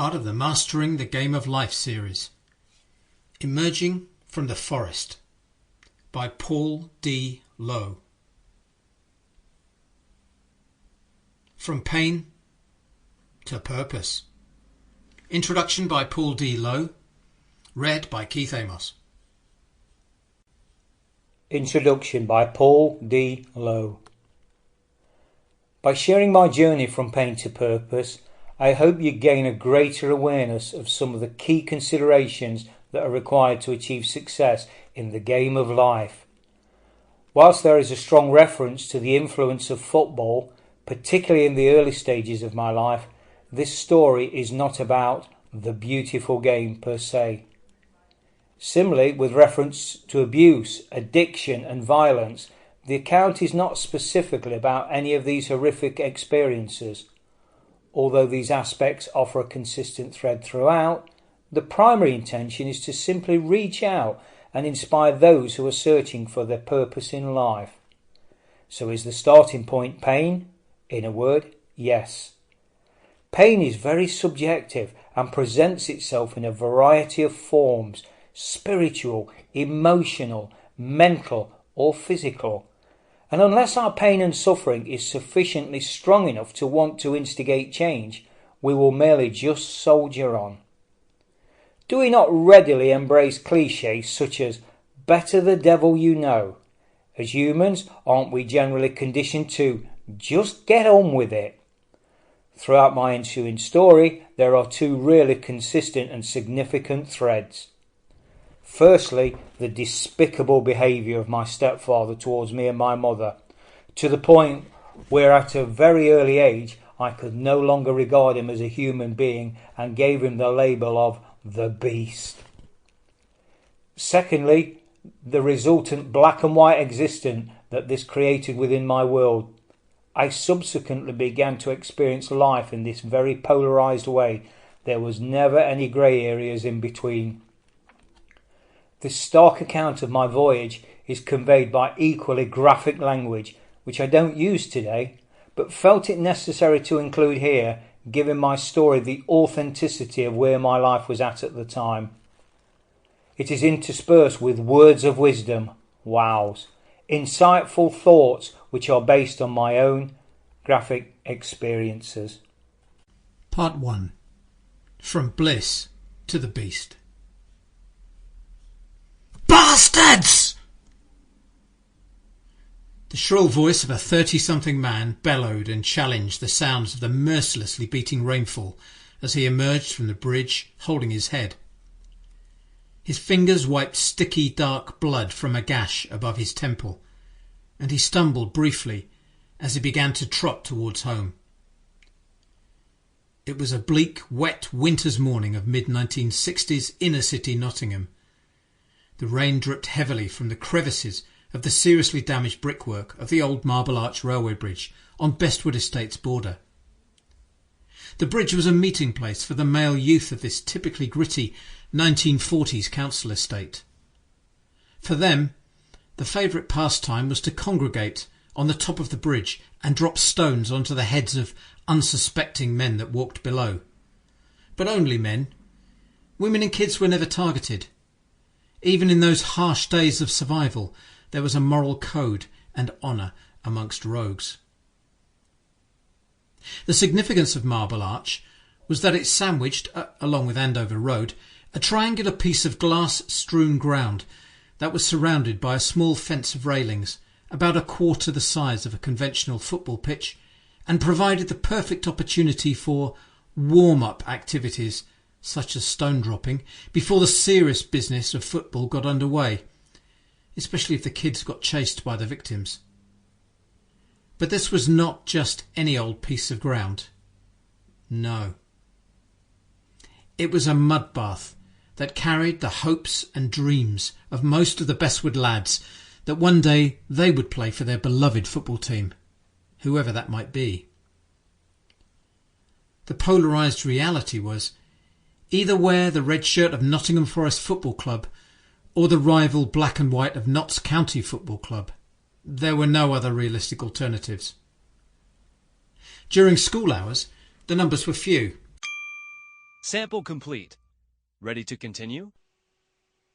part of the Mastering the Game of Life series. Emerging from the Forest by Paul D. Lowe. From Pain to Purpose. Introduction by Paul D. Lowe. Read by Keith Amoss. Introduction by Paul D. Lowe. By sharing my journey from pain to purpose, I hope you gain a greater awareness of some of the key considerations that are required to achieve success in the game of life. Whilst there is a strong reference to the influence of football, particularly in the early stages of my life, this story is not about the beautiful game per se. Similarly, with reference to abuse, addiction and violence, the account is not specifically about any of these horrific experiences. Although these aspects offer a consistent thread throughout, the primary intention is to simply reach out and inspire those who are searching for their purpose in life. So is the starting point pain? In a word, yes. Pain is very subjective and presents itself in a variety of forms: spiritual, emotional, mental or physical. And unless our pain and suffering is sufficiently strong enough to want to instigate change, we will merely just soldier on. Do we not readily embrace clichés such as better the devil you know? As humans, aren't we generally conditioned to just get on with it? Throughout my ensuing story, there are two really consistent and significant threads. Firstly, the despicable behaviour of my stepfather towards me and my mother, to the point where at a very early age I could no longer regard him as a human being and gave him the label of the beast. Secondly, the resultant black and white existence that this created within my world. I subsequently began to experience life in this very polarised way. There was never any grey areas in between. This stark account of my voyage is conveyed by equally graphic language, which I don't use today, but felt it necessary to include here, giving my story the authenticity of where my life was at the time. It is interspersed with words of wisdom, wows, insightful thoughts which are based on my own graphic experiences. Part 1. From Bliss to the Beast. Bastards! The shrill voice of a 30-something man bellowed and challenged the sounds of the mercilessly beating rainfall as he emerged from the bridge holding his head. His fingers wiped sticky dark blood from a gash above his temple, and he stumbled briefly as he began to trot towards home. It was a bleak, wet winter's morning of mid-1960s inner-city Nottingham. The rain dripped heavily from the crevices of the seriously damaged brickwork of the old Marble Arch railway bridge on Bestwood Estate's border. The bridge was a meeting place for the male youth of this typically gritty 1940s council estate. For them, the favourite pastime was to congregate on the top of the bridge and drop stones onto the heads of unsuspecting men that walked below. But only men. Women and kids were never targeted. Even in those harsh days of survival, there was a moral code and honour amongst rogues. The significance of Marble Arch was that it sandwiched, along with Andover Road, a triangular piece of glass-strewn ground that was surrounded by a small fence of railings, about a quarter the size of a conventional football pitch, and provided the perfect opportunity for warm-up activities such as stone dropping, before the serious business of football got underway, especially if the kids got chased by the victims. But this was not just any old piece of ground. No. It was a mud bath that carried the hopes and dreams of most of the Bestwood lads that one day they would play for their beloved football team, whoever that might be. The polarised reality was either wear the red shirt of Nottingham Forest Football Club or the rival black and white of Notts County Football Club. There were no other realistic alternatives. During school hours, the numbers were few. Sample complete. Ready to continue?